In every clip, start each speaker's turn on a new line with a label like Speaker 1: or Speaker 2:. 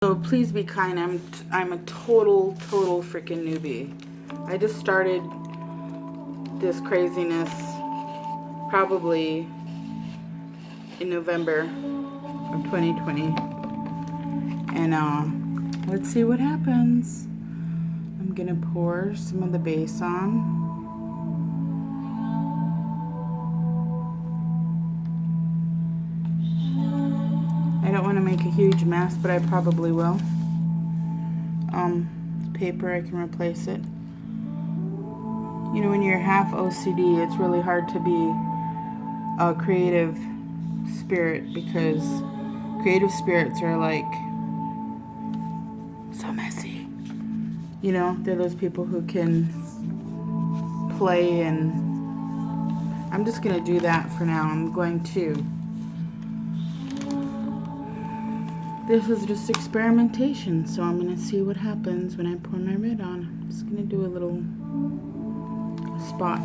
Speaker 1: So please be kind. I'm a total freaking newbie. I just started this craziness probably in November of 2020, and let's see what happens. I'm gonna pour some of the base on. I don't want to make a huge mess, but I probably will. Paper, I can replace it. You know, when you're half OCD, it's really hard to be a creative spirit, because creative spirits are like so messy. You know, they're those people who can play, and I'm just gonna do that for now. I'm going to. This is just experimentation, so I'm going to see what happens when I pour my red on. I'm just going to do a little spot.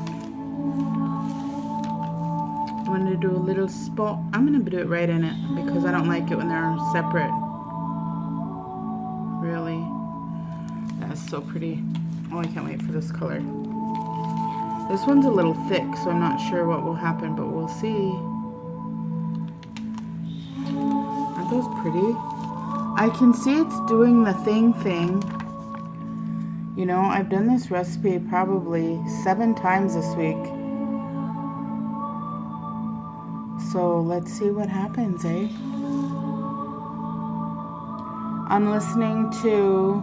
Speaker 1: I'm going to do a little spot. I'm going to do it right in it, because I don't like it when they're separate. Really. That's so pretty. Oh, I can't wait for this color. This one's a little thick, so I'm not sure what will happen, but we'll see. Aren't those pretty? I can see it's doing the thing. You know, I've done this recipe probably 7 times this week. So let's see what happens, eh? I'm listening to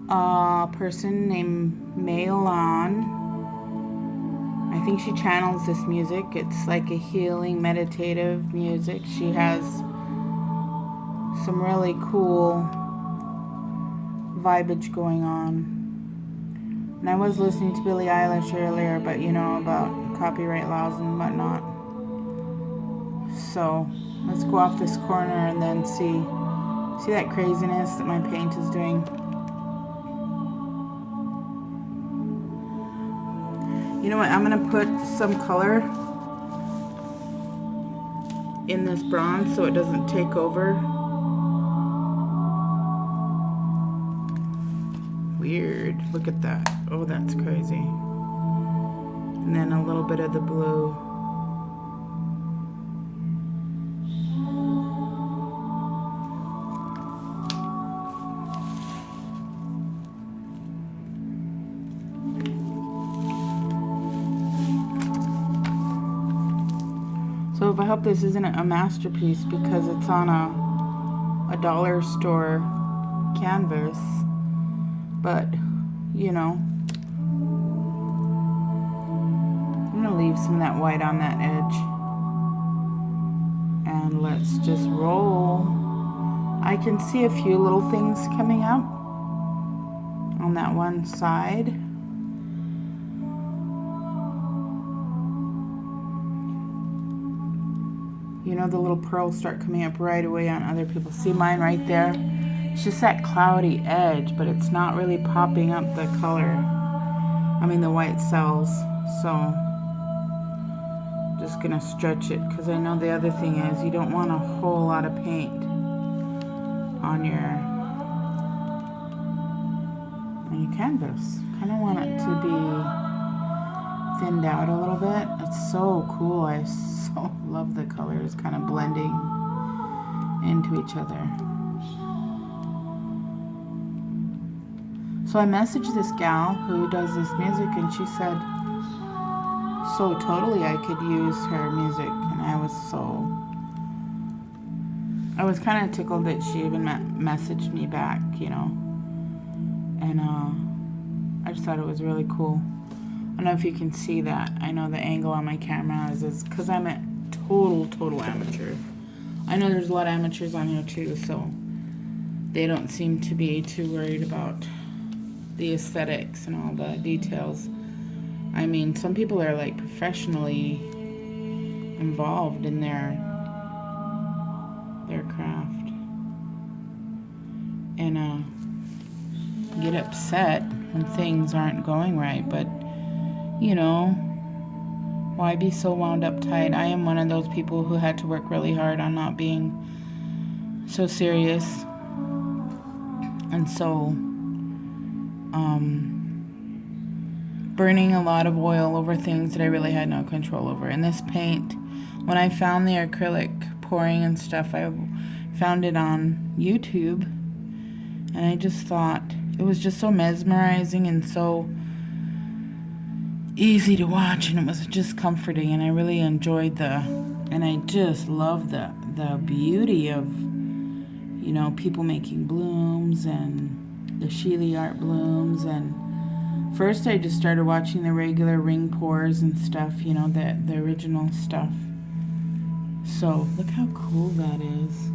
Speaker 1: a person named Maylon. I think she channels this music. It's like a healing, meditative music. She has some really cool vibage going on. And I was listening to Billie Eilish earlier, but you know about copyright laws and whatnot. So let's go off this corner and then see that craziness that my paint is doing. You know what? I'm gonna put some color in this bronze so it doesn't take over. Weird. Look at that. Oh, that's crazy. And then a little bit of the blue. So I hope this isn't a masterpiece, because it's on a dollar store canvas. But, you know, I'm going to leave some of that white on that edge. And let's just roll. I can see a few little things coming up on that one side. You know, the little pearls start coming up right away on other people. See mine right there? It's just that cloudy edge, but it's not really popping up the color. I mean the white cells. So just gonna stretch it, because I know the other thing is you don't want a whole lot of paint on your canvas. Kind of want it to be thinned out a little bit. It's so cool. I so love the colors kind of blending into each other. So I messaged this gal who does this music, and she said, so totally I could use her music. And I was kind of tickled that she even messaged me back, you know. And I just thought it was really cool. I don't know if you can see that. I know the angle on my camera is because I'm a total amateur. I know there's a lot of amateurs on here too, so they don't seem to be too worried about the aesthetics and all the details. I mean, some people are like professionally involved in their craft, and get upset when things aren't going right. But you know, why be so wound up tight? I am one of those people who had to work really hard on not being so serious And so, burning a lot of oil over things that I really had no control over. And this paint, when I found the acrylic pouring and stuff, I found it on YouTube. And I just thought it was just so mesmerizing and so easy to watch, and it was just comforting, and I really enjoyed and I just love the beauty of, you know, people making blooms and the Sheely art blooms. And first I just started watching the regular ring pours and stuff, you know, the original stuff. So look how cool that is.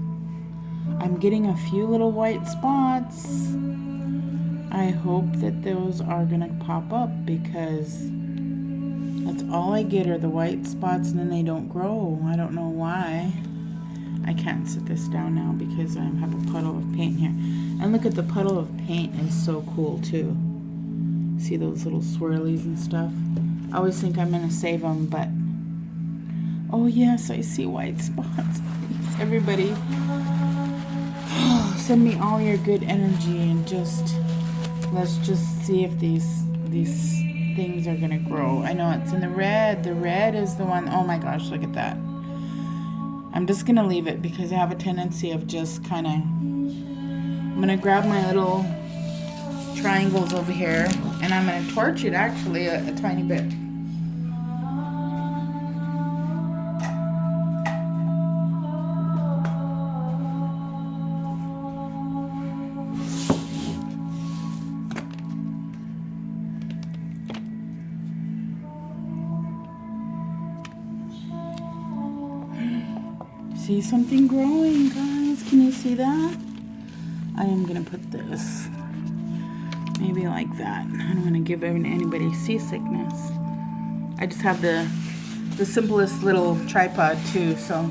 Speaker 1: I'm getting a few little white spots. I hope that those are gonna pop up, because that's all I get are the white spots, and then they don't grow. I don't know why. I can't sit this down now because I have a puddle of paint here. And look at the puddle of paint is so cool too. See those little swirlies and stuff? I always think I'm gonna save them, but oh yes, I see white spots. Please, everybody, send me all your good energy, and let's just see if these things are gonna grow. I know it's in the red. The red is the one. Oh my gosh, look at that. I'm just gonna leave it because I have a tendency of just kind of. I'm gonna grab my little triangles over here, and I'm gonna torch it actually a tiny bit. See something growing, guys? Can you see that? I am gonna put this maybe like that. I don't want to give anybody seasickness. I just have the simplest little tripod too, so,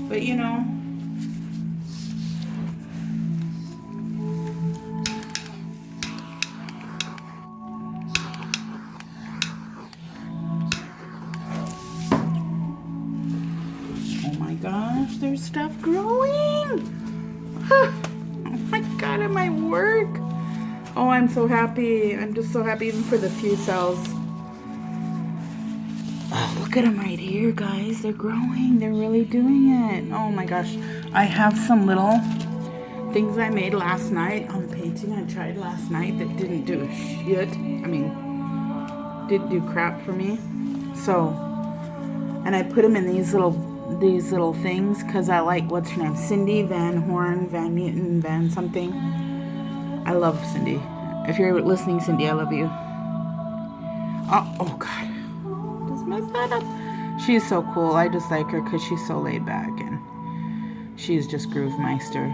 Speaker 1: but you know, gosh, there's stuff growing. Oh my god, it might work. Oh, I'm so happy. I'm just so happy, even for the few cells. Oh, look at them right here, guys. They're growing. They're really doing it. Oh my gosh. I have some little things I made last night on the painting I tried last night that didn't do shit. I mean, didn't do crap for me. So, and I put them in these little things because I like, what's her name? Cindy Van Horn, Van Newton, Van something. I love Cindy. If you're listening, Cindy, I love you. Oh God. Just messed that up. She's so cool. I just like her because she's so laid back, and she's just Groove Meister.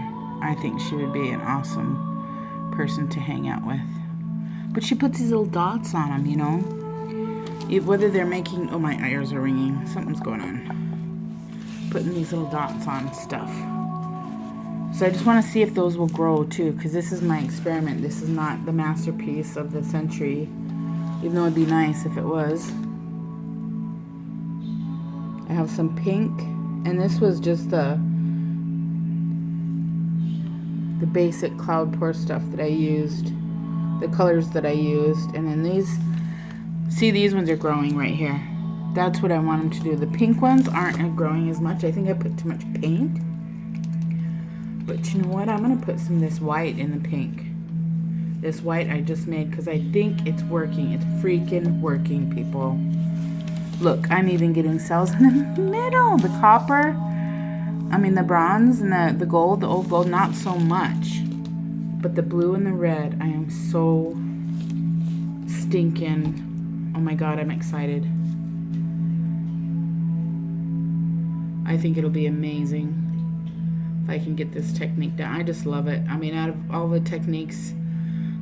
Speaker 1: I think she would be an awesome person to hang out with. But she puts these little dots on them, you know? Whether they're making... Oh, my ears are ringing. Something's going on. Putting these little dots on stuff. So I just want to see if those will grow too, because this is my experiment. This is not the masterpiece of the century, even though it'd be nice if it was. I have some pink, and this was just the basic cloud pour stuff that I used, the colors that I used, and then these, see, these ones are growing right here. That's what I want them to do. The pink ones aren't growing as much. I think I put too much paint. But you know what? I'm going to put some of this white in the pink. This white I just made because I think it's working. It's freaking working, people. Look, I'm even getting cells in the middle. The copper, I mean the bronze and the gold, the old gold, not so much. But the blue and the red, I am so stinking. Oh my God, I'm excited. I think it'll be amazing if I can get this technique down. I just love it. I mean, out of all the techniques,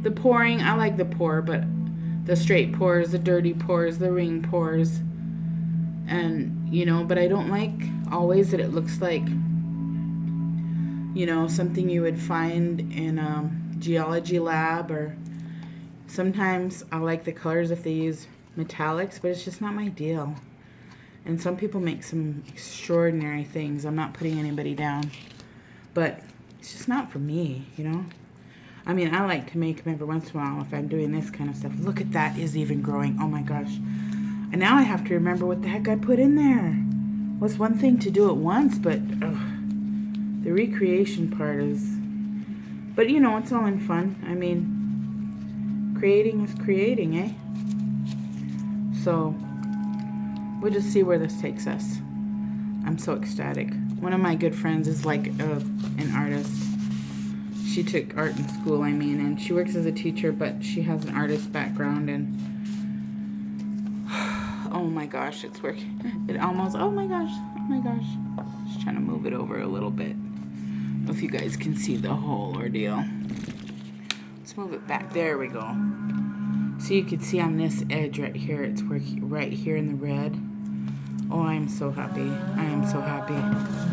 Speaker 1: the pouring, I like the pour, but the straight pours, the dirty pours, the ring pours, and, you know, but I don't like always that it looks like, you know, something you would find in a geology lab, or sometimes I like the colors if they use metallics, but it's just not my deal. And some people make some extraordinary things. I'm not putting anybody down, but it's just not for me, you know. I mean, I like to make them every once in a while if I'm doing this kind of stuff. Look at that is even growing. Oh my gosh. And now I have to remember what the heck I put in there. Well, it's one thing to do it once, but the recreation part is... But, you know, it's all in fun. I mean, creating is creating, eh? So, we'll just see where this takes us. I'm so ecstatic. One of my good friends is like an artist. She took art in school, I mean, and she works as a teacher, but she has an artist background, and oh my gosh, it's working. It almost, oh my gosh. Just trying to move it over a little bit. If you guys can see the whole ordeal. Let's move it back. There we go. So you can see on this edge right here, it's working right here in the red. Oh, I'm so happy. I am so happy.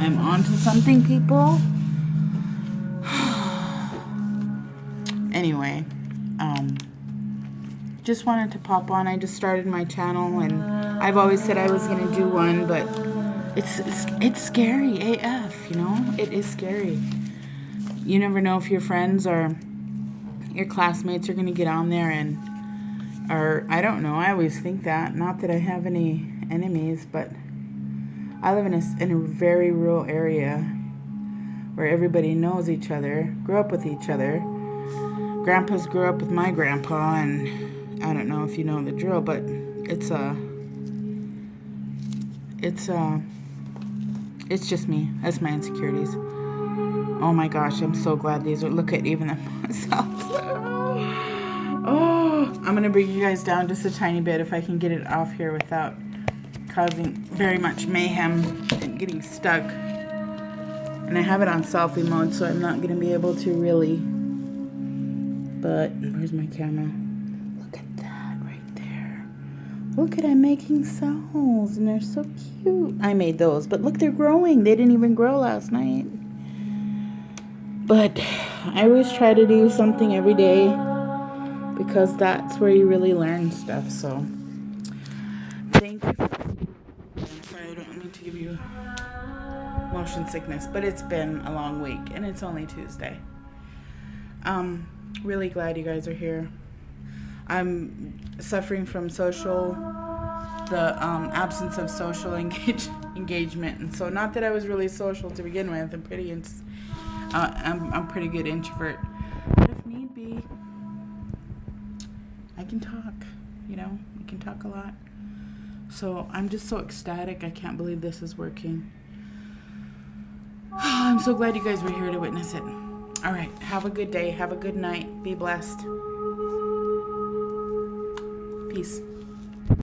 Speaker 1: I'm onto something, people. Anyway, just wanted to pop on. I just started my channel, and I've always said I was going to do one, but it's scary AF, you know? It is scary. You never know if your friends or your classmates are going to get on there and, or I don't know. I always think that. Not that I have any enemies, but I live in a very rural area where everybody knows each other, grew up with each other. Grandpas grew up with my grandpa, and I don't know if you know the drill, but it's just me. That's my insecurities. Oh my gosh, I'm so glad these are, look at even themselves. Oh, I'm going to bring you guys down just a tiny bit if I can get it off here without causing very much mayhem and getting stuck. And I have it on selfie mode, so I'm not going to be able to really, but where's my camera? Look at that right there. Look at, I'm making cells, and they're so cute. I made those, but look, they're growing. They didn't even grow last night. But I always try to do something every day because that's where you really learn stuff. So thank you. I'm sorry, I don't mean to give you motion sickness, but it's been a long week, and it's only Tuesday. Really glad you guys are here. I'm suffering from the absence of social engagement, and so not that I was really social to begin with. I'm pretty good introvert, but if need be, I can talk. You know, we can talk a lot. So I'm just so ecstatic. I can't believe this is working. I'm so glad you guys were here to witness it. All right, have a good day. Have a good night. Be blessed. Peace.